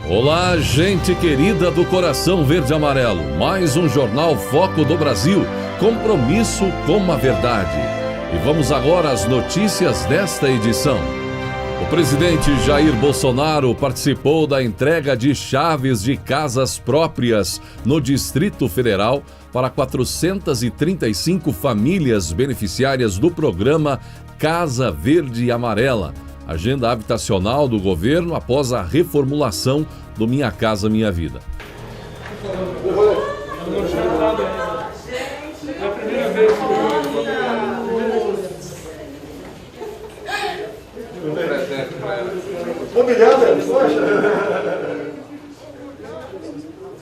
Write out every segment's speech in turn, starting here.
Olá, gente querida do coração verde e amarelo. Mais um Jornal Foco do Brasil. Compromisso com a verdade. E vamos agora às notícias desta edição. O presidente Jair Bolsonaro participou da entrega de chaves de casas próprias no Distrito Federal para 435 famílias beneficiárias do programa Casa Verde e Amarela, agenda habitacional do governo após a reformulação do Minha Casa Minha Vida. É a primeira vez que humilhada, poxa!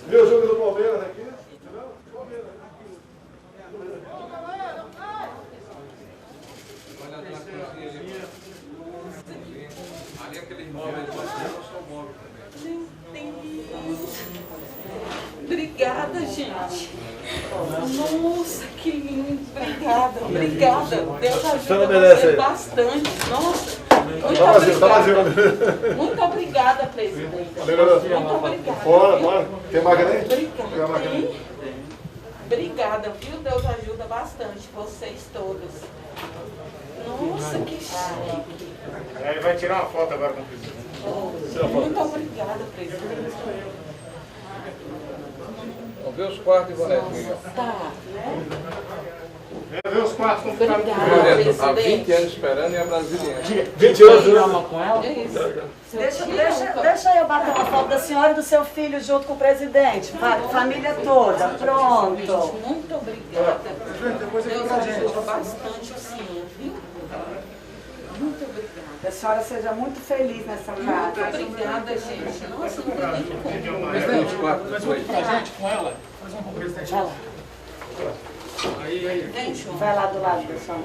Viu o jogo do Palmeiras aqui? Ali aquele imóvel ali, eu sou móvel também. Obrigada, gente. Nossa, que lindo. Obrigada. Deus ajuda você bastante. Nossa, muito obrigada. Muito obrigada, presidente. Muito obrigada. Bora. Tem máquina aí? Obrigada. Obrigada, viu? Deus ajuda bastante vocês todos. Nossa, que chique. Aí vai tirar uma foto agora com o presidente. Muito obrigada, presidente. Vamos ver os quartos, Ivonetinho. Tá. Vê os quartos como ficaram. Obrigada, Há 20 presidente. anos esperando e a brasileira. 20 anos, né? É isso. Deixa eu bater uma foto da senhora e do seu filho junto com o presidente. Família toda. Pronto. Muito obrigada. Deus ajuda bastante o senhor, viu? Muito obrigada. Que a senhora seja muito feliz nessa Muito casa. obrigada, gente. Nossa, não tem nem como. Presidente, os quartos foi. Vem, João. Vai lá do lado da sua.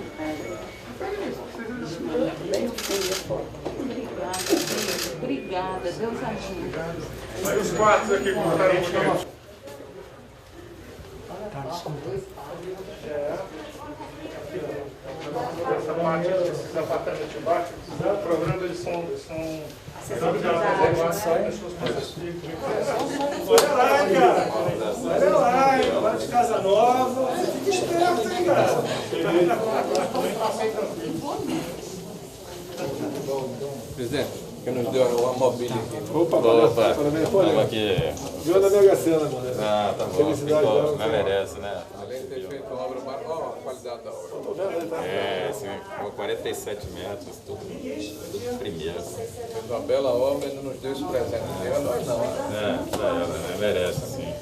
Bem no fim da foto. Obrigada, Deus. Obrigada. Deus ajuda. Aí os quartos aqui como ficaram bonitos. Essa parte, esses apartamentos embaixo, o programa eles são olha lá, cara. Olha lá, hein? Agora de casa nova. Fica esperto, hein, cara. Presidente, que nos deu uma mobília aqui. Opa, parabéns. Estamos aqui. Viu na Mega Sena, mano. Ah, tá bom. Felicidade, Ficou, né? merece, né? Além de ter feito uma obra, olha a qualidade da obra. É, assim, ficou 47 metros, tudo primeiro. Fez uma bela obra e não nos deu esse presente. Não, nós não. É, pra ela, né? Merece, sim.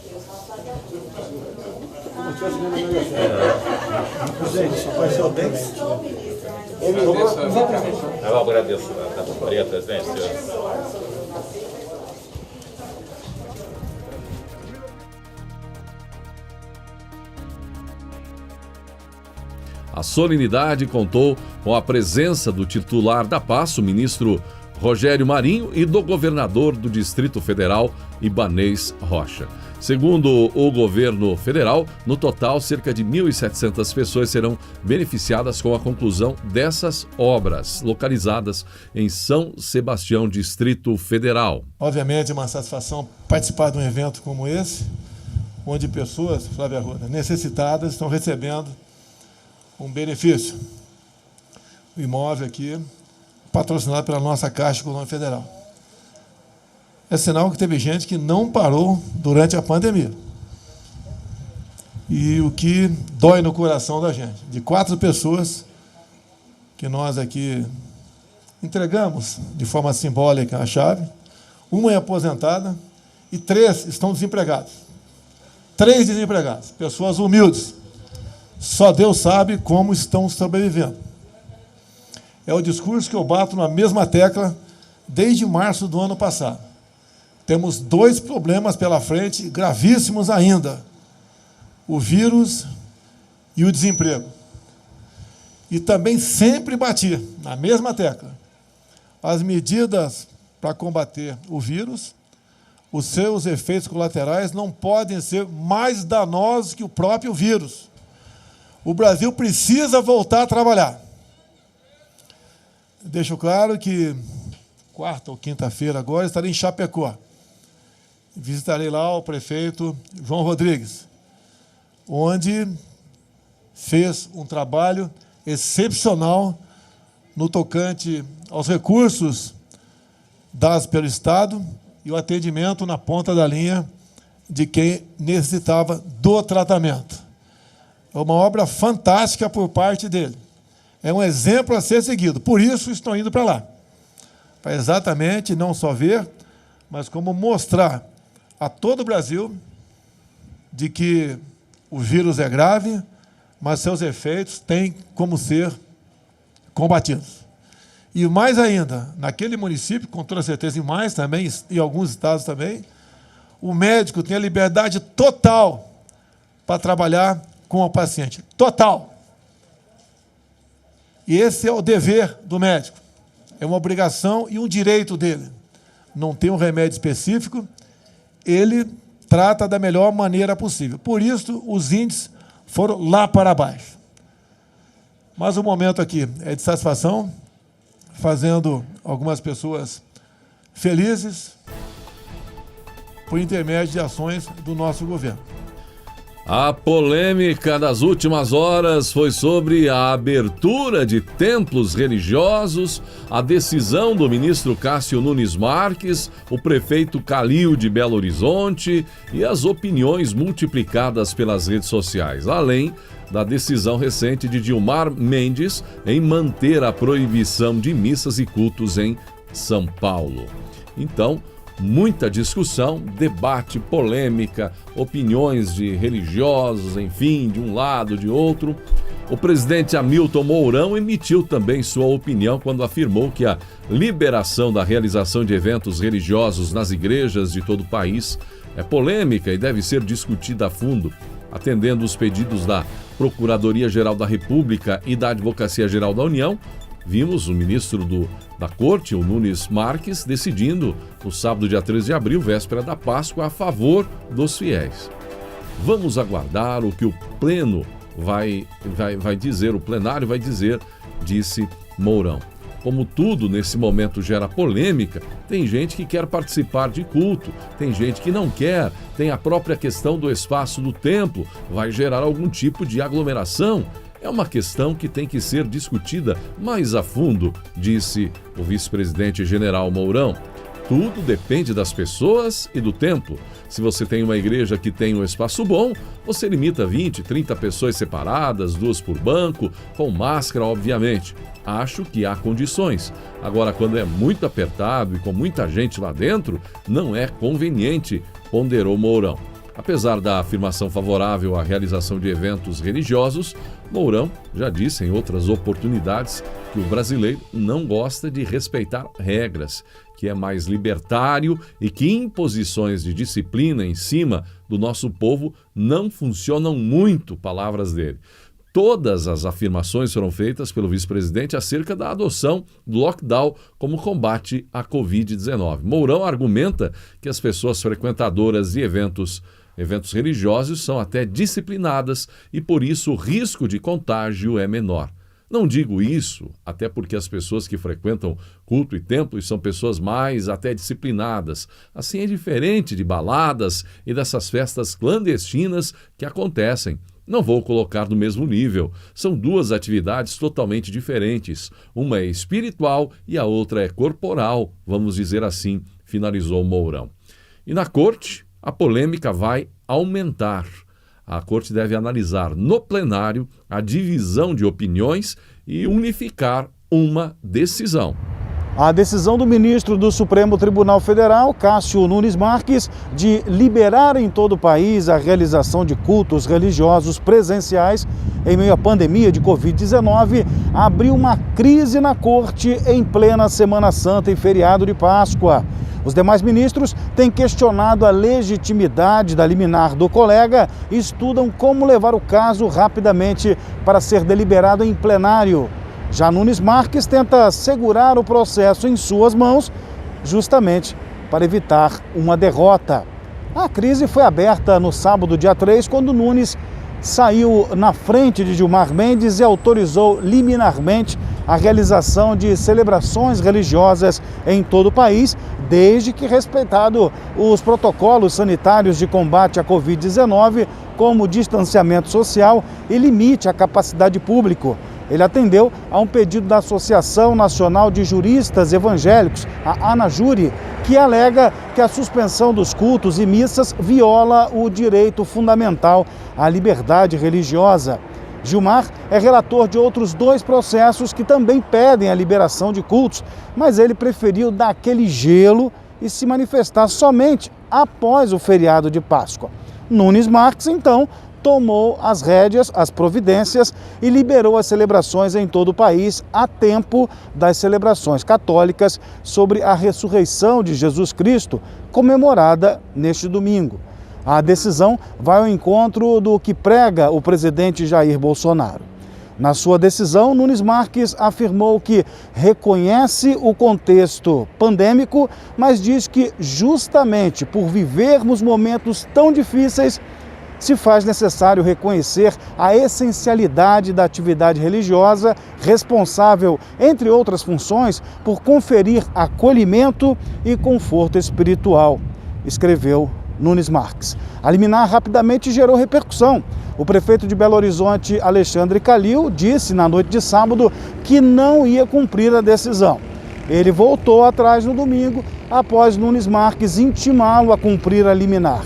Como se tivesse vindo na Mega Sena. Gente, vai ser o Dex. Eu agradeço. Tá bom. Obrigado, presidente. Senhor. A solenidade contou com a presença do titular da pasta, o ministro Rogério Marinho, e do governador do Distrito Federal, Ibanez Rocha. Segundo o governo federal, no total, cerca de 1.700 pessoas serão beneficiadas com a conclusão dessas obras, localizadas em São Sebastião, Distrito Federal. Obviamente é uma satisfação participar de um evento como esse, onde pessoas, Flávia Arruda, necessitadas estão recebendo um benefício. O imóvel aqui, patrocinado pela nossa Caixa Econômica Federal. É sinal que teve gente que não parou durante a pandemia. E o que dói no coração da gente, de 4 pessoas que nós aqui entregamos de forma simbólica a chave, uma é aposentada e 3 estão desempregados. 3 desempregados, pessoas humildes. Só Deus sabe como estão sobrevivendo. É o discurso que eu bato na mesma tecla desde março do ano passado. Temos 2 problemas pela frente, gravíssimos ainda. O vírus e o desemprego. E também sempre bati na mesma tecla. As medidas para combater o vírus, os seus efeitos colaterais não podem ser mais danosos que o próprio vírus. O Brasil precisa voltar a trabalhar. Deixo claro que quarta ou quinta-feira agora estarei em Chapecó, visitarei lá o prefeito João Rodrigues, onde fez um trabalho excepcional no tocante aos recursos dados pelo Estado e o atendimento na ponta da linha de quem necessitava do tratamento. É uma obra fantástica por parte dele. É um exemplo a ser seguido. Por isso estou indo para lá. Para exatamente não só ver, mas como mostrar a todo o Brasil de que o vírus é grave, mas seus efeitos têm como ser combatidos. E mais ainda, naquele município, com toda certeza, e mais também, e alguns estados também, o médico tem a liberdade total para trabalhar com o paciente. Total. E esse é o dever do médico. É uma obrigação e um direito dele. Não tem um remédio específico, ele trata da melhor maneira possível. Por isso, os índices foram lá para baixo. Mas o momento aqui é de satisfação, fazendo algumas pessoas felizes por intermédio de ações do nosso governo. A polêmica das últimas horas foi sobre a abertura de templos religiosos, a decisão do ministro Cássio Nunes Marques, o prefeito Calil de Belo Horizonte e as opiniões multiplicadas pelas redes sociais, além da decisão recente de Gilmar Mendes em manter a proibição de missas e cultos em São Paulo. Então, muita discussão, debate, polêmica, opiniões de religiosos, enfim, de um lado, de outro. O presidente Hamilton Mourão emitiu também sua opinião quando afirmou que a liberação da realização de eventos religiosos nas igrejas de todo o país é polêmica e deve ser discutida a fundo, atendendo os pedidos da Procuradoria-Geral da República e da Advocacia-Geral da União. Vimos o ministro da Corte, o Nunes Marques, decidindo no sábado, dia 13 de abril, véspera da Páscoa, a favor dos fiéis. Vamos aguardar o que o pleno vai dizer, o plenário vai dizer, disse Mourão. Como tudo nesse momento gera polêmica, tem gente que quer participar de culto, tem gente que não quer, tem a própria questão do espaço do templo, vai gerar algum tipo de aglomeração. É uma questão que tem que ser discutida mais a fundo, disse o vice-presidente general Mourão. Tudo depende das pessoas e do templo. Se você tem uma igreja que tem um espaço bom, você limita 20, 30 pessoas separadas, 2 por banco, com máscara, obviamente. Acho que há condições. Agora, quando é muito apertado e com muita gente lá dentro, não é conveniente, ponderou Mourão. Apesar da afirmação favorável à realização de eventos religiosos, Mourão já disse em outras oportunidades que o brasileiro não gosta de respeitar regras, que é mais libertário e que imposições de disciplina em cima do nosso povo não funcionam muito, palavras dele. Todas as afirmações foram feitas pelo vice-presidente acerca da adoção do lockdown como combate à Covid-19. Mourão argumenta que as pessoas frequentadoras de eventos religiosos são até disciplinadas e, por isso, o risco de contágio é menor. Não digo isso, até porque as pessoas que frequentam culto e templos são pessoas mais até disciplinadas. Assim é diferente de baladas e dessas festas clandestinas que acontecem. Não vou colocar no mesmo nível. São duas atividades totalmente diferentes. Uma é espiritual e a outra é corporal, vamos dizer assim, finalizou Mourão. E na corte, a polêmica vai aumentar. A corte deve analisar no plenário a divisão de opiniões e unificar uma decisão. A decisão do ministro do Supremo Tribunal Federal, Cássio Nunes Marques, de liberar em todo o país a realização de cultos religiosos presenciais em meio à pandemia de Covid-19, abriu uma crise na corte em plena Semana Santa e feriado de Páscoa. Os demais ministros têm questionado a legitimidade da liminar do colega e estudam como levar o caso rapidamente para ser deliberado em plenário. Já Nunes Marques tenta segurar o processo em suas mãos, justamente para evitar uma derrota. A crise foi aberta no sábado, dia 3, quando Nunes saiu na frente de Gilmar Mendes e autorizou liminarmente a realização de celebrações religiosas em todo o país, desde que respeitado os protocolos sanitários de combate à Covid-19, como distanciamento social e limite à capacidade pública. Ele atendeu a um pedido da Associação Nacional de Juristas Evangélicos, a ANAJURE, que alega que a suspensão dos cultos e missas viola o direito fundamental à liberdade religiosa. Gilmar é relator de outros 2 processos que também pedem a liberação de cultos, mas ele preferiu dar aquele gelo e se manifestar somente após o feriado de Páscoa. Nunes Marques, então, tomou as rédeas, as providências e liberou as celebrações em todo o país a tempo das celebrações católicas sobre a ressurreição de Jesus Cristo, comemorada neste domingo. A decisão vai ao encontro do que prega o presidente Jair Bolsonaro. Na sua decisão, Nunes Marques afirmou que reconhece o contexto pandêmico, mas diz que justamente por vivermos momentos tão difíceis, se faz necessário reconhecer a essencialidade da atividade religiosa, responsável, entre outras funções, por conferir acolhimento e conforto espiritual, escreveu Nunes Marques. A liminar rapidamente gerou repercussão. O prefeito de Belo Horizonte, Alexandre Calil, disse na noite de sábado que não ia cumprir a decisão. Ele voltou atrás no domingo, após Nunes Marques intimá-lo a cumprir a liminar.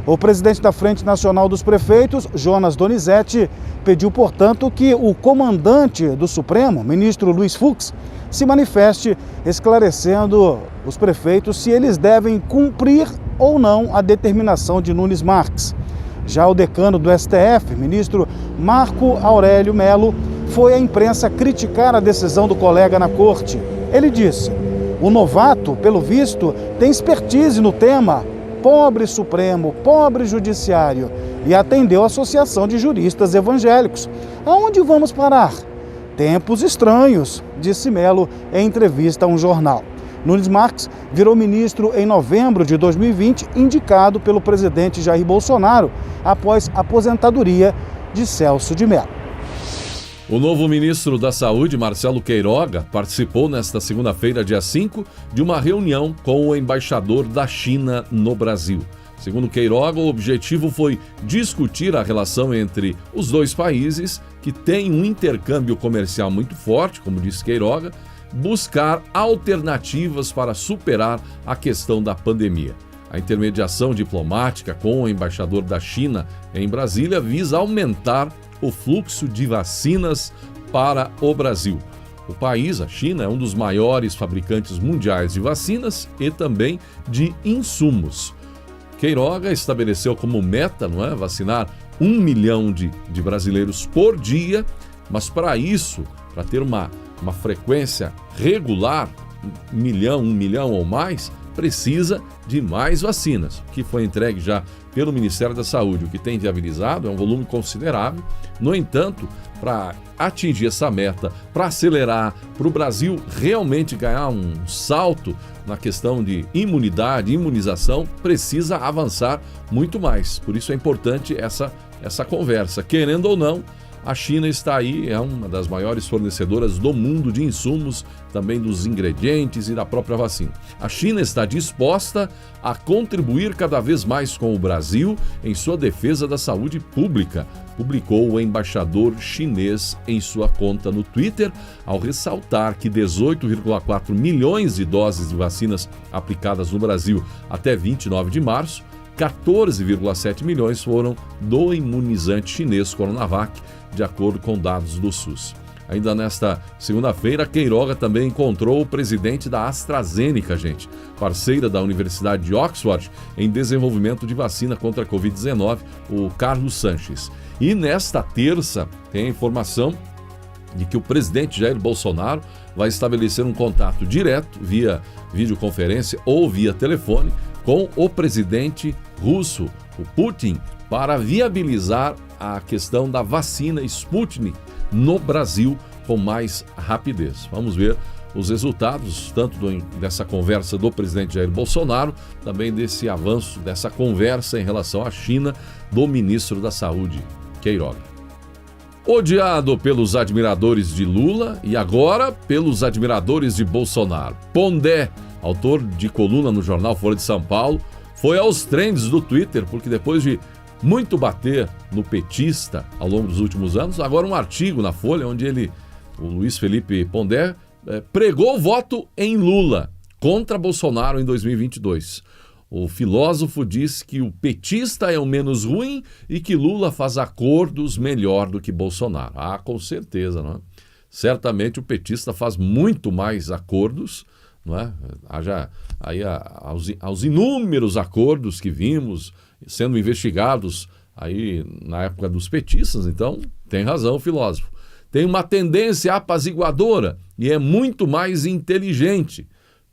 O presidente da Frente Nacional dos Prefeitos, Jonas Donizete, pediu, portanto, que o comandante do Supremo, ministro Luiz Fux, se manifeste esclarecendo os prefeitos se eles devem cumprir ou não a determinação de Nunes Marques. Já o decano do STF, ministro Marco Aurélio Melo, foi à imprensa criticar a decisão do colega na corte. Ele disse: o novato, pelo visto, tem expertise no tema. Pobre Supremo, pobre Judiciário, e atendeu a Associação de Juristas Evangélicos. Aonde vamos parar? Tempos estranhos, disse Melo em entrevista a um jornal. Nunes Marques virou ministro em novembro de 2020, indicado pelo presidente Jair Bolsonaro, após a aposentadoria de Celso de Mello. O novo ministro da Saúde, Marcelo Queiroga, participou nesta segunda-feira, dia 5, de uma reunião com o embaixador da China no Brasil. Segundo Queiroga, o objetivo foi discutir a relação entre os dois países, que têm um intercâmbio comercial muito forte, como disse Queiroga, buscar alternativas para superar a questão da pandemia. A intermediação diplomática com o embaixador da China em Brasília visa aumentar o fluxo de vacinas para o Brasil. O país, a China, é um dos maiores fabricantes mundiais de vacinas e também de insumos. Queiroga estabeleceu como meta, vacinar 1 milhão de brasileiros por dia, mas para isso, para ter uma frequência regular, 1 milhão ou mais, precisa de mais vacinas, que foi entregue já pelo Ministério da Saúde. O que tem viabilizado é um volume considerável. No entanto, para atingir essa meta, para acelerar, para o Brasil realmente ganhar um salto na questão de imunidade, imunização, precisa avançar muito mais. Por isso é importante essa conversa. Querendo ou não, a China está aí, é uma das maiores fornecedoras do mundo de insumos, também dos ingredientes e da própria vacina. A China está disposta a contribuir cada vez mais com o Brasil em sua defesa da saúde pública, publicou o embaixador chinês em sua conta no Twitter, ao ressaltar que 18,4 milhões de doses de vacinas aplicadas no Brasil até 29 de março, 14,7 milhões foram do imunizante chinês Coronavac, de acordo com dados do SUS. Ainda nesta segunda-feira, Queiroga também encontrou o presidente da AstraZeneca, parceira da Universidade de Oxford, em desenvolvimento de vacina contra a Covid-19, o Carlos Sanches. E nesta terça, tem a informação de que o presidente Jair Bolsonaro vai estabelecer um contato direto, via videoconferência ou via telefone, com o presidente russo, o Putin, para viabilizar a questão da vacina Sputnik no Brasil com mais rapidez. Vamos ver os resultados, tanto dessa conversa do presidente Jair Bolsonaro, também desse avanço, dessa conversa em relação à China, do ministro da Saúde, Queiroga. Odiado pelos admiradores de Lula e agora pelos admiradores de Bolsonaro. Pondé, autor de coluna no jornal Folha de São Paulo, foi aos trends do Twitter, porque depois de muito bater no petista ao longo dos últimos anos, agora um artigo na Folha onde o Luiz Felipe Pondé, pregou o voto em Lula contra Bolsonaro em 2022. O filósofo diz que o petista é o menos ruim e que Lula faz acordos melhor do que Bolsonaro. Ah, com certeza, não é? Certamente o petista faz muito mais acordos, não é? Haja aí aos inúmeros acordos que vimos sendo investigados aí na época dos petistas. Então, tem razão o filósofo. Tem uma tendência apaziguadora e é muito mais inteligente.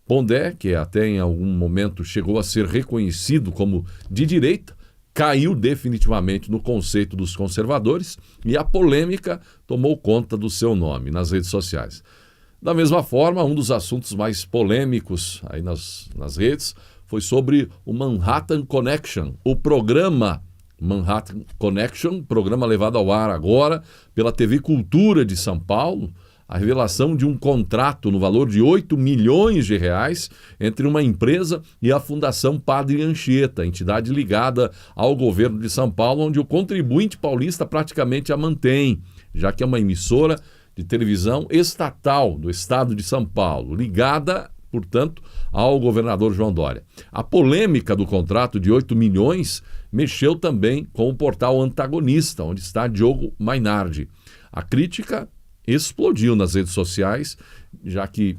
Pondé, que até em algum momento chegou a ser reconhecido como de direita, caiu definitivamente no conceito dos conservadores e a polêmica tomou conta do seu nome nas redes sociais. Da mesma forma, um dos assuntos mais polêmicos aí nas redes foi sobre o Manhattan Connection, o programa Manhattan Connection, programa levado ao ar agora pela TV Cultura de São Paulo, a revelação de um contrato no valor de 8 milhões de reais entre uma empresa e a Fundação Padre Anchieta, entidade ligada ao governo de São Paulo, onde o contribuinte paulista praticamente a mantém, já que é uma emissora de televisão estatal do estado de São Paulo, ligada, portanto, ao governador João Dória. A polêmica do contrato de 8 milhões mexeu também com o portal Antagonista, onde está Diogo Mainardi. A crítica explodiu nas redes sociais, já que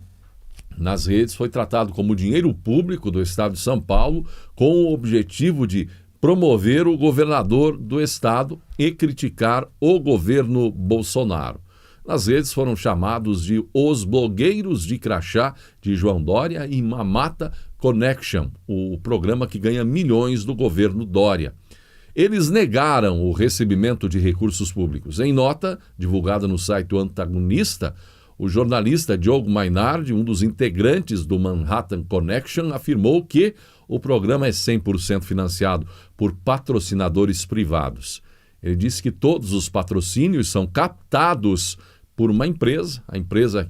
nas redes foi tratado como dinheiro público do estado de São Paulo, com o objetivo de promover o governador do estado e criticar o governo Bolsonaro. Nas redes foram chamados de os blogueiros de crachá de João Dória e Mamata Connection, o programa que ganha milhões do governo Dória. Eles negaram o recebimento de recursos públicos. Em nota, divulgada no site Antagonista, o jornalista Diogo Mainardi, um dos integrantes do Manhattan Connection, afirmou que o programa é 100% financiado por patrocinadores privados. Ele disse que todos os patrocínios são captados por uma empresa, a empresa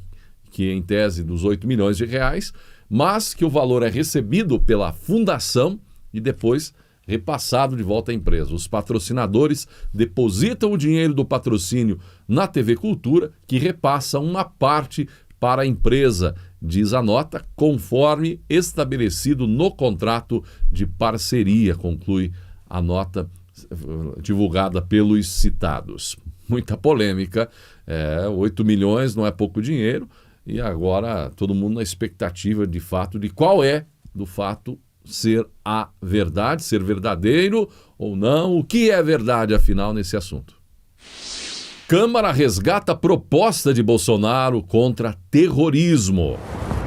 que em tese dos 8 milhões de reais, mas que o valor é recebido pela fundação e depois repassado de volta à empresa. Os patrocinadores depositam o dinheiro do patrocínio na TV Cultura, que repassa uma parte para a empresa, diz a nota, conforme estabelecido no contrato de parceria, conclui a nota divulgada pelos citados. Muita polêmica, 8 milhões não é pouco dinheiro, e agora todo mundo na expectativa de fato de qual é, do fato, ser a verdade, ser verdadeiro ou não. O que é verdade, afinal, nesse assunto? Câmara resgata proposta de Bolsonaro contra terrorismo.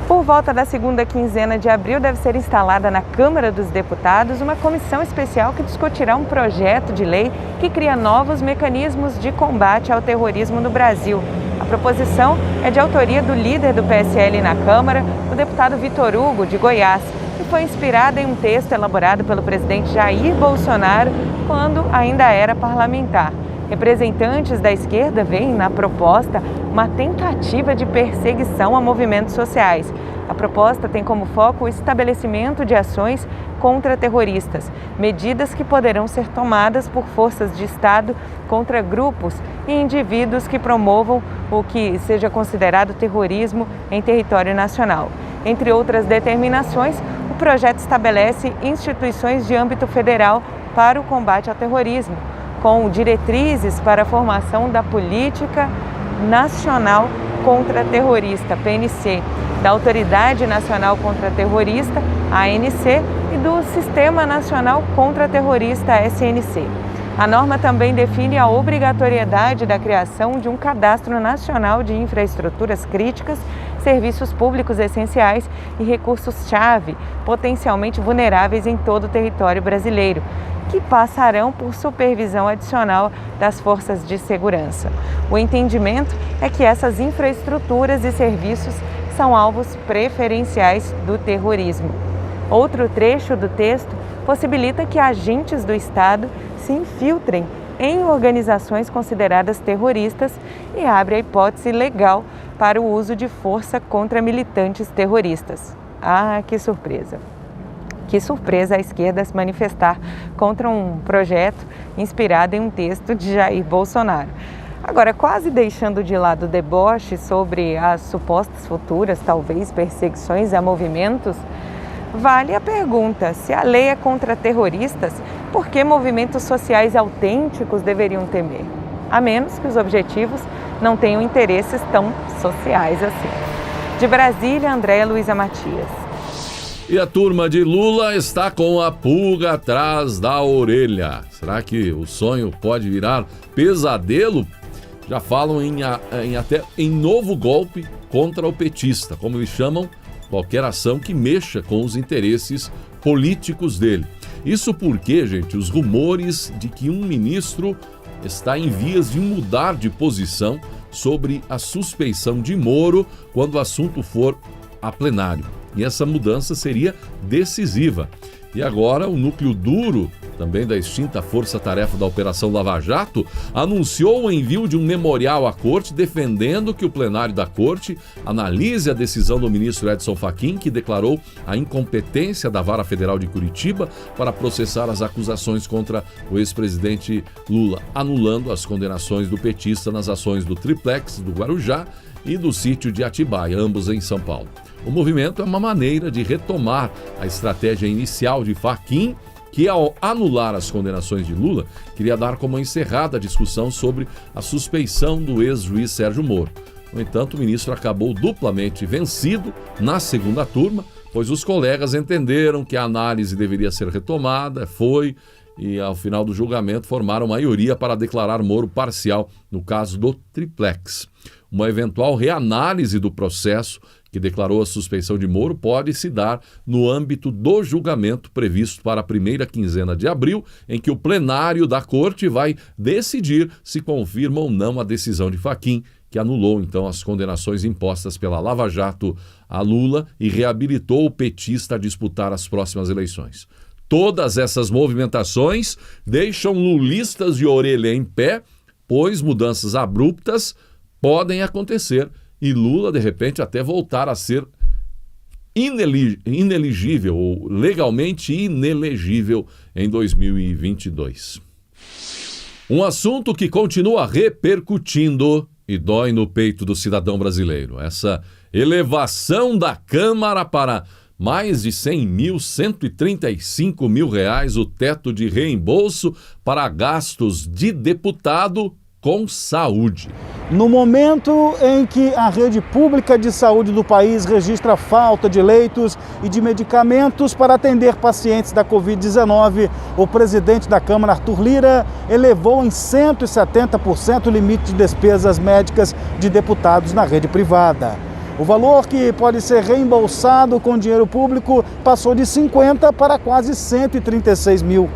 Por volta da segunda quinzena de abril, deve ser instalada na Câmara dos Deputados uma comissão especial que discutirá um projeto de lei que cria novos mecanismos de combate ao terrorismo no Brasil. A proposição é de autoria do líder do PSL na Câmara, o deputado Vitor Hugo, de Goiás, e foi inspirada em um texto elaborado pelo presidente Jair Bolsonaro quando ainda era parlamentar. Representantes da esquerda veem na proposta uma tentativa de perseguição a movimentos sociais. A proposta tem como foco o estabelecimento de ações contra terroristas, medidas que poderão ser tomadas por forças de Estado contra grupos e indivíduos que promovam o que seja considerado terrorismo em território nacional. Entre outras determinações, o projeto estabelece instituições de âmbito federal para o combate ao terrorismo, com diretrizes para a formação da Política Nacional Contra-Terrorista, PNC, da Autoridade Nacional Contra-Terrorista, ANC, e do Sistema Nacional Contra-Terrorista, SNC. A norma também define a obrigatoriedade da criação de um cadastro nacional de infraestruturas críticas, serviços públicos essenciais e recursos-chave potencialmente vulneráveis em todo o território brasileiro, que passarão por supervisão adicional das forças de segurança. O entendimento é que essas infraestruturas e serviços são alvos preferenciais do terrorismo. Outro trecho do texto possibilita que agentes do Estado se infiltrem em organizações consideradas terroristas e abre a hipótese legal para o uso de força contra militantes terroristas. Ah, que surpresa! Que surpresa a esquerda se manifestar contra um projeto inspirado em um texto de Jair Bolsonaro. Agora, quase deixando de lado o deboche sobre as supostas futuras, talvez, perseguições a movimentos, vale a pergunta: se a lei é contra terroristas, por que movimentos sociais autênticos deveriam temer? A menos que os objetivos não tenham interesses tão sociais assim. De Brasília, Andréia Luiza Matias. E a turma de Lula está com a pulga atrás da orelha. Será que o sonho pode virar pesadelo? Já falam até em novo golpe contra o petista, como eles chamam qualquer ação que mexa com os interesses políticos dele. Isso porque, gente, os rumores de que um ministro está em vias de mudar de posição sobre a suspeição de Moro quando o assunto for a plenário. E essa mudança seria decisiva. E agora o núcleo duro, também da extinta força-tarefa da Operação Lava Jato, anunciou o envio de um memorial à Corte defendendo que o plenário da Corte analise a decisão do ministro Edson Fachin, que declarou a incompetência da Vara Federal de Curitiba para processar as acusações contra o ex-presidente Lula, anulando as condenações do petista nas ações do Triplex, do Guarujá e do sítio de Atibaia, ambos em São Paulo. O movimento é uma maneira de retomar a estratégia inicial de Fachin, que ao anular as condenações de Lula, queria dar como encerrada a discussão sobre a suspeição do ex-juiz Sérgio Moro. No entanto, o ministro acabou duplamente vencido na segunda turma, pois os colegas entenderam que a análise deveria ser retomada, e ao final do julgamento formaram maioria para declarar Moro parcial no caso do Triplex. Uma eventual reanálise do processo que declarou a suspeição de Moro pode se dar no âmbito do julgamento previsto para a primeira quinzena de abril, em que o plenário da Corte vai decidir se confirma ou não a decisão de Fachin, que anulou então as condenações impostas pela Lava Jato a Lula e reabilitou o petista a disputar as próximas eleições. Todas essas movimentações deixam lulistas de orelha em pé, pois mudanças abruptas podem acontecer e Lula, de repente, até voltar a ser inelegível ou legalmente inelegível em 2022. Um assunto que continua repercutindo e dói no peito do cidadão brasileiro. Essa elevação da Câmara para mais de 100 mil, 135 mil reais o teto de reembolso para gastos de deputado com saúde. No momento em que a rede pública de saúde do país registra falta de leitos e de medicamentos para atender pacientes da Covid-19, o presidente da Câmara, Arthur Lira, elevou em 170% o limite de despesas médicas de deputados na rede privada. O valor que pode ser reembolsado com dinheiro público passou de 50 para quase 136 mil.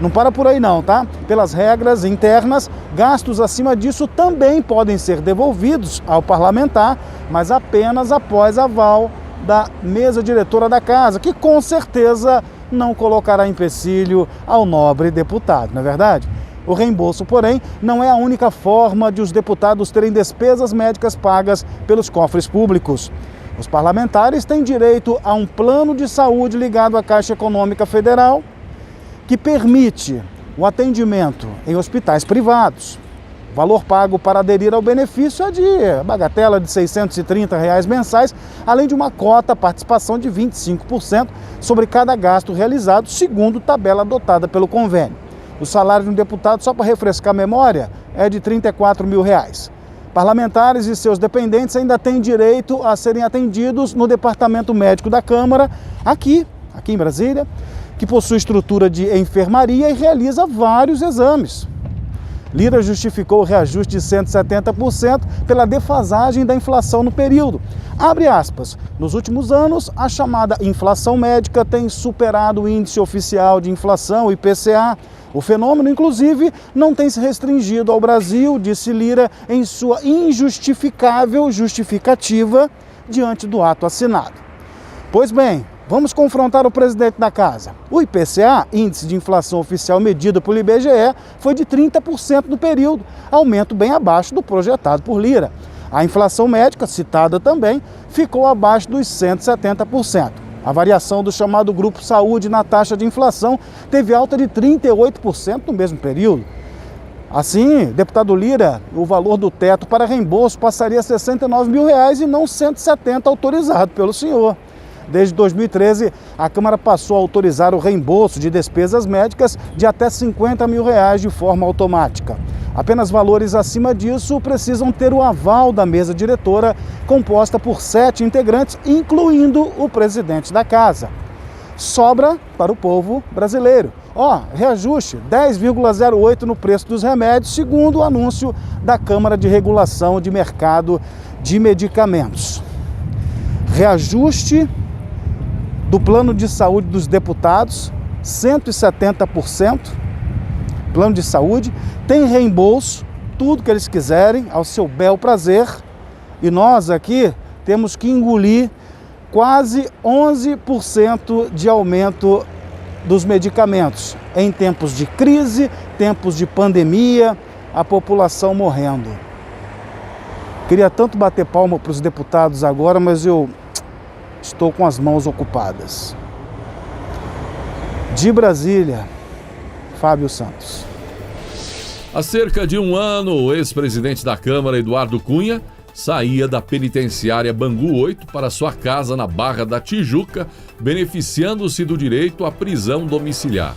Não para por aí não, tá? Pelas regras internas, gastos acima disso também podem ser devolvidos ao parlamentar, mas apenas após aval da mesa diretora da casa, que com certeza não colocará empecilho ao nobre deputado, não é verdade? O reembolso, porém, não é a única forma de os deputados terem despesas médicas pagas pelos cofres públicos. Os parlamentares têm direito a um plano de saúde ligado à Caixa Econômica Federal, que permite o atendimento em hospitais privados. O valor pago para aderir ao benefício é de bagatela de R$ 630 mensais, além de uma cota participação de 25% sobre cada gasto realizado, segundo tabela adotada pelo convênio. O salário de um deputado, só para refrescar a memória, é de R$ 34 mil. Parlamentares e seus dependentes ainda têm direito a serem atendidos no Departamento Médico da Câmara, aqui em Brasília, que possui estrutura de enfermaria e realiza vários exames. Lira justificou o reajuste de 170% pela defasagem da inflação no período. Abre aspas, nos últimos anos, a chamada inflação médica tem superado o índice oficial de inflação, o IPCA. O fenômeno, inclusive, não tem se restringido ao Brasil, disse Lira em sua injustificável justificativa diante do ato assinado. Pois bem, Vamos confrontar o presidente da casa. O IPCA, índice de inflação oficial medido pelo IBGE, foi de 30% no período, aumento bem abaixo do projetado por Lira. A inflação médica, citada também, ficou abaixo dos 170%. A variação do chamado Grupo Saúde na taxa de inflação teve alta de 38% no mesmo período. Assim, deputado Lira, o valor do teto para reembolso passaria a R$ 69 mil e não 170 autorizado pelo senhor. Desde 2013, a Câmara passou a autorizar o reembolso de despesas médicas de até R$ 50 mil de forma automática. Apenas valores acima disso precisam ter o aval da mesa diretora, composta por 7 integrantes, incluindo o presidente da casa. Sobra para o povo brasileiro. Reajuste 10,08 no preço dos remédios, segundo o anúncio da Câmara de Regulação de Mercado de Medicamentos. Reajuste do plano de saúde dos deputados, 170%. Plano de saúde, tem reembolso, tudo que eles quiserem, ao seu bel prazer. E nós aqui temos que engolir quase 11% de aumento dos medicamentos. Em tempos de crise, tempos de pandemia, a população morrendo. Queria tanto bater palma para os deputados agora, mas eu estou com as mãos ocupadas. De Brasília, Fábio Santos. Há cerca de um ano, o ex-presidente da Câmara, Eduardo Cunha, saía da penitenciária Bangu 8 para sua casa na Barra da Tijuca, beneficiando-se do direito à prisão domiciliar.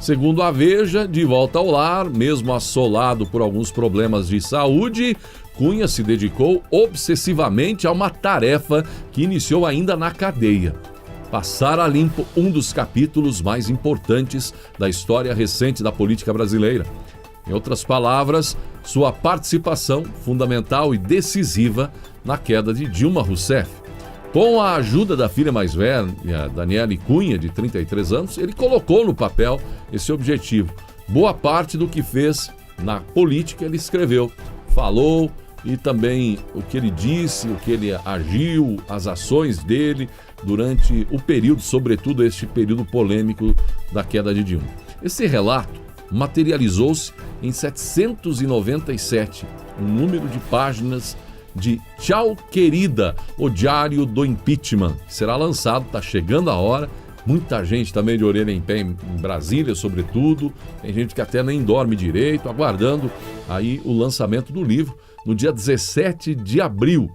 Segundo a Veja, de volta ao lar, mesmo assolado por alguns problemas de saúde, Cunha se dedicou obsessivamente a uma tarefa que iniciou ainda na cadeia: passar a limpo um dos capítulos mais importantes da história recente da política brasileira. Em outras palavras, sua participação fundamental e decisiva na queda de Dilma Rousseff. Com a ajuda da filha mais velha, Daniele Cunha, de 33 anos, ele colocou no papel esse objetivo. Boa parte do que fez na política ele escreveu, falou, e também o que ele disse, o que ele agiu, as ações dele durante o período, sobretudo este período polêmico da queda de Dilma. Esse relato materializou-se em 797, um número de páginas de Tchau Querida, o Diário do Impeachment, que será lançado, está chegando a hora. Muita gente também de orelha em pé em Brasília, sobretudo. Tem gente que até nem dorme direito, aguardando aí o lançamento do livro no dia 17 de abril,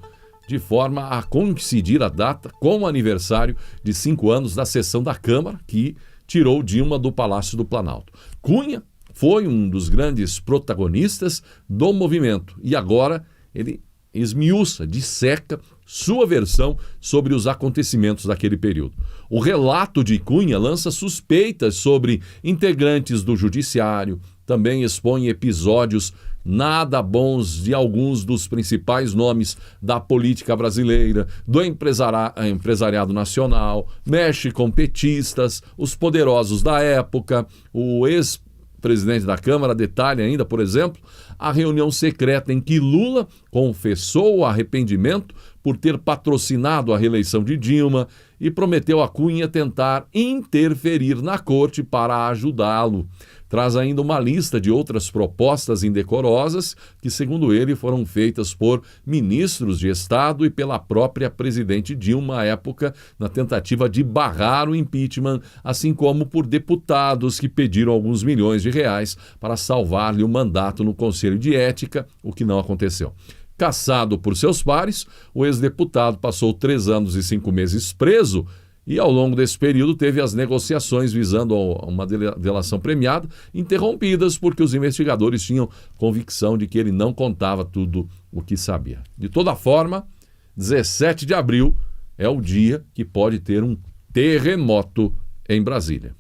de forma a coincidir a data com o aniversário de 5 anos da sessão da Câmara, que tirou Dilma do Palácio do Planalto. Cunha foi um dos grandes protagonistas do movimento e agora ele esmiuça, disseca sua versão sobre os acontecimentos daquele período. O relato de Cunha lança suspeitas sobre integrantes do judiciário, também expõe episódios nada bons de alguns dos principais nomes da política brasileira, do empresariado nacional, mexe com petistas, os poderosos da época. O ex-presidente da Câmara detalha ainda, por exemplo, a reunião secreta em que Lula confessou o arrependimento por ter patrocinado a reeleição de Dilma e prometeu a Cunha tentar interferir na corte para ajudá-lo. Traz ainda uma lista de outras propostas indecorosas que, segundo ele, foram feitas por ministros de Estado e pela própria presidente Dilma à época, na tentativa de barrar o impeachment, assim como por deputados que pediram alguns milhões de reais para salvar-lhe o mandato no Conselho de Ética, o que não aconteceu. Caçado por seus pares, o ex-deputado passou 3 anos e 5 meses preso e, ao longo desse período, teve as negociações visando uma delação premiada interrompidas porque os investigadores tinham convicção de que ele não contava tudo o que sabia. De toda forma, 17 de abril é o dia que pode ter um terremoto em Brasília.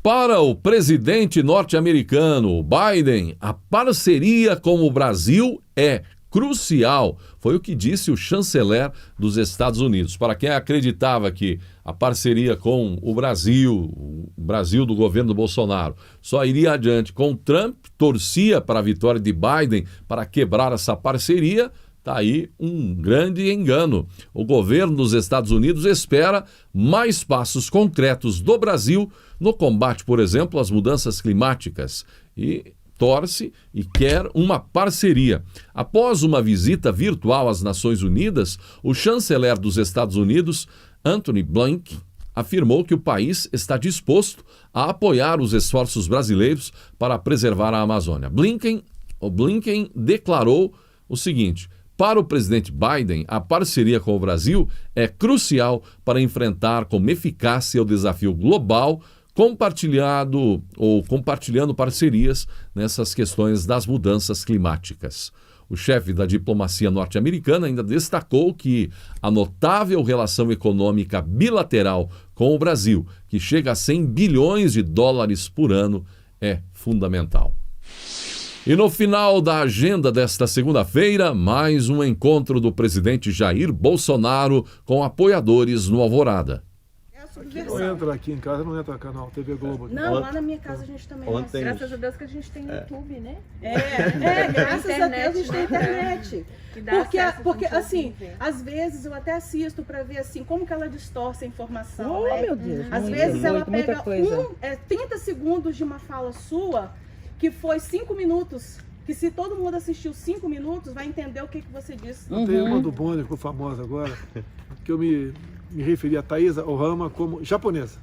Para o presidente norte-americano Biden, a parceria com o Brasil é crucial, foi o que disse o chanceler dos Estados Unidos. Para quem acreditava que a parceria com o Brasil do governo Bolsonaro, só iria adiante com Trump, torcia para a vitória de Biden para quebrar essa parceria, Está aí um grande engano. O governo dos Estados Unidos espera mais passos concretos do Brasil no combate, por exemplo, às mudanças climáticas e torce e quer uma parceria. Após uma visita virtual às Nações Unidas, o chanceler dos Estados Unidos, Antony Blinken, afirmou que o país está disposto a apoiar os esforços brasileiros para preservar a Amazônia. Blinken declarou o seguinte: para o presidente Biden, a parceria com o Brasil é crucial para enfrentar com eficácia o desafio global, compartilhando parcerias nessas questões das mudanças climáticas. O chefe da diplomacia norte-americana ainda destacou que a notável relação econômica bilateral com o Brasil, que chega a 100 bilhões de dólares por ano, é fundamental. E no final da agenda desta segunda-feira, mais um encontro do presidente Jair Bolsonaro com apoiadores no Alvorada. Não entra aqui em casa, não entra no canal TV Globo. Não, lá na minha casa a gente também Ontem, Graças a Deus que a gente tem YouTube, né? Graças a Deus a gente tem internet. Que dá acesso Porque pra gente assim, ver. às vezes eu até assisto para ver assim, como que ela distorce a informação, Oh, né? meu Deus. Às muito, vezes ela muito, muita pega coisa. 30 segundos de uma fala sua, que foi 5 minutos, que se todo mundo assistiu 5 minutos, vai entender o que você disse. Tem uma do Bonner, que ficou famosa agora, que eu me referi a Thaisa Ohama como japonesa.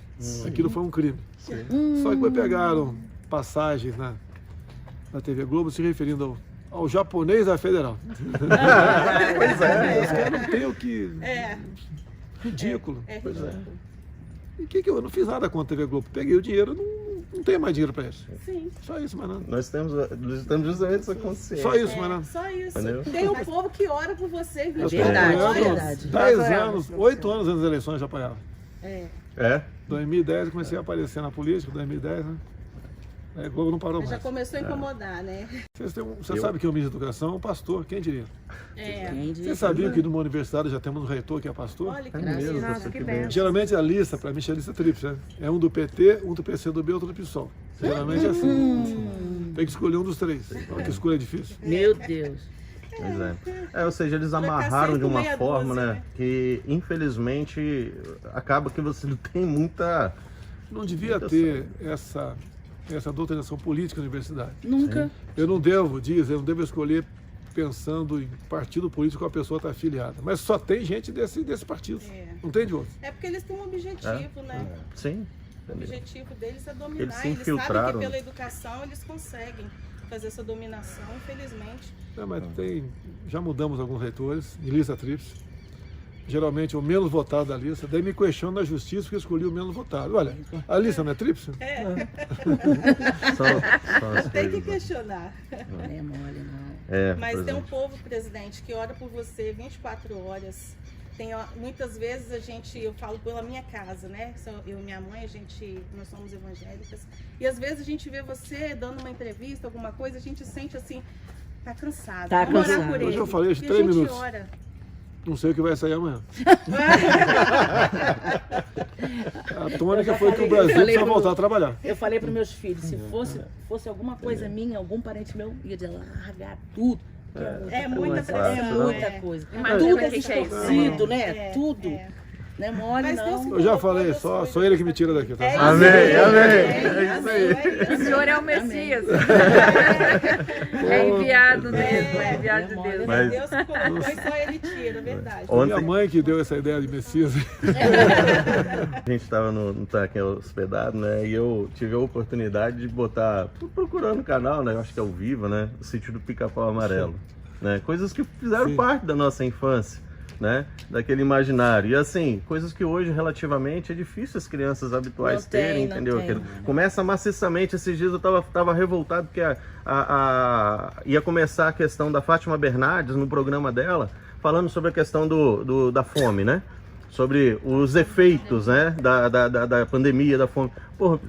Aquilo foi um crime. Só que depois pegaram passagens na TV Globo se referindo ao japonês da Federal. Pois é. Os caras não têm o que... Ridículo. Pois é. E que eu não fiz nada com a TV Globo. Peguei o dinheiro, não tenho mais dinheiro para isso. Sim. Só isso, mas não. nós temos justamente essa consciência. Só isso, mas não. Só isso. Entendeu? Tem um povo que ora por você, viu? Eu tô Verdade, apoiando verdade. 10 anos, 8 anos antes das eleições eu já apoiava. É? 2010 eu comecei a aparecer na política, 2010, né? Aí a Globo não parou mais. Já começou a incomodar, né? Você sabe que o ministro da Educação é um pastor, quem diria? Quem diz? Você sabia que numa universidade já temos um reitor que é pastor? Olha que mesmo, graça. você que que bem. bem. Geralmente a lista, para mim, é a lista tríplice, né? É um do PT, um do PCdoB, outro do PSOL. Geralmente é assim. Tem que escolher um dos três. Olha que escolha difícil. Meu Deus. Pois é. Ou seja, eles Vai ficar amarraram sempre de uma meia forma, dúzia, né? né? Que infelizmente acaba que você não tem muita. Não devia ter essa doutrinação política na universidade. Nunca. Eu não devo escolher pensando em partido político que a pessoa está afiliada. Mas só tem gente desse partido. Não tem de outro. É porque eles têm um objetivo, né? Sim. O objetivo deles é dominar. Eles se Eles sabem infiltraram. que pela educação eles conseguem fazer essa dominação, infelizmente. Mas já mudamos alguns reitores em lista tríplice. Geralmente o menos votado da lista. Daí me questiono na justiça porque eu escolhi o menos votado. Olha, a lista não é tríplice? São as Tem que coisas, né? questionar. Não é mole, não. É, Mas pois tem é. um povo, presidente, que ora por você 24 horas. Muitas vezes eu falo pela minha casa, né? Eu e minha mãe, nós somos evangélicas. E às vezes a gente vê você dando uma entrevista, alguma coisa, a gente sente assim, tá cansado. Tá Vamos orar cansado. por ele. Hoje eu falei E 3 minutos. A gente ora. Não sei o que vai sair amanhã. A tônica foi que o Brasil precisa voltar a trabalhar. Eu falei para meus filhos, se fosse alguma coisa minha, algum parente meu, ia de largar tudo. É muita pressão, É né? muita coisa. Imagina Tudo o é que que é isso. distorcido, né? Tudo. É. Não é mole, Mas Deus não. Eu já falei, só ele que me tira daqui, tá? Amém, amém. É isso aí. O senhor é o Messias. É enviado mesmo, é enviado de Deus. Mas- Deus que colocou e só ele tira, é verdade. Minha mãe que deu essa ideia de Messias. A gente estava no aqui hospedado, né? E eu tive a oportunidade de botar, procurando o canal, né? Eu acho que é o Viva, né? O Sítio do Pica-Pau Amarelo, né? Coisas que fizeram parte da nossa infância, né? Daquele imaginário. E assim, coisas que hoje relativamente é difícil as crianças habituais Não tem, terem, não entendeu? tem. Começa maciçamente. Esses dias eu tava revoltado porque ia começar a questão da Fátima Bernardes no programa dela, falando sobre a questão da fome, né? Sobre os efeitos, né, da pandemia, da fome. Porra,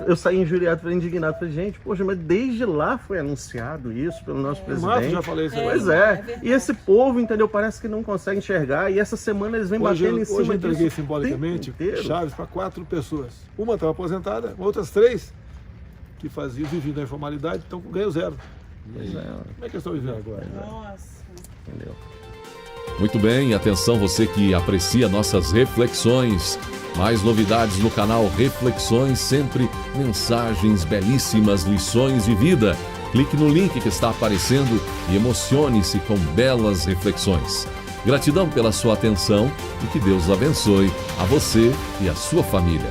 eu saí injuriado, indignado. Falei, gente, poxa, mas desde lá foi anunciado isso pelo nosso presidente. Já falei isso. Pois é. E esse povo, entendeu, parece que não consegue enxergar. E essa semana eles vêm batendo em cima Hoje eu entreguei disso simbolicamente o tempo inteiro. chaves para 4 pessoas. Uma estava aposentada, outras 3 que viviam da informalidade, estão com ganho zero. Pois é. Como é que eles estão vivendo agora? Nossa. entendeu? Muito bem, atenção você que aprecia nossas reflexões. Mais novidades no canal Reflexões, sempre mensagens belíssimas, lições de vida. Clique no link que está aparecendo e emocione-se com belas reflexões. Gratidão pela sua atenção e que Deus abençoe a você e a sua família.